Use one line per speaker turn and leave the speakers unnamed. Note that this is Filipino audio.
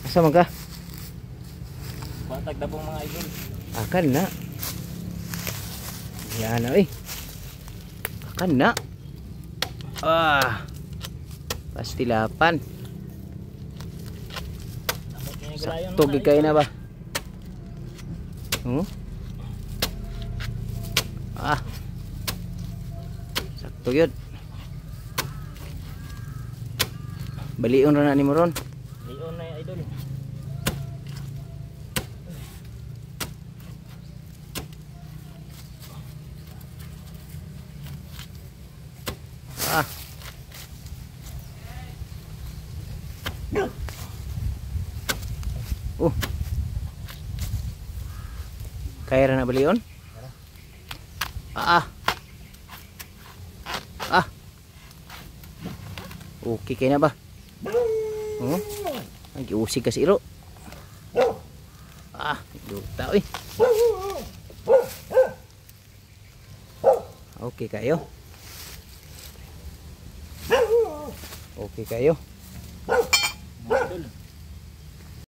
Asa man ka?
Batag na pong mga idol.
Akan na. Yan na eh. Akan na. Pastilapan. Sakto gikay na ba? Sakto yun. Balion na ni mo ron.
Balion na idol.
Kaya na balion? Okay kaya na ba? Ang giusig kasi iro. Duta oy. Okay kayo. Okay kayo.
Idol.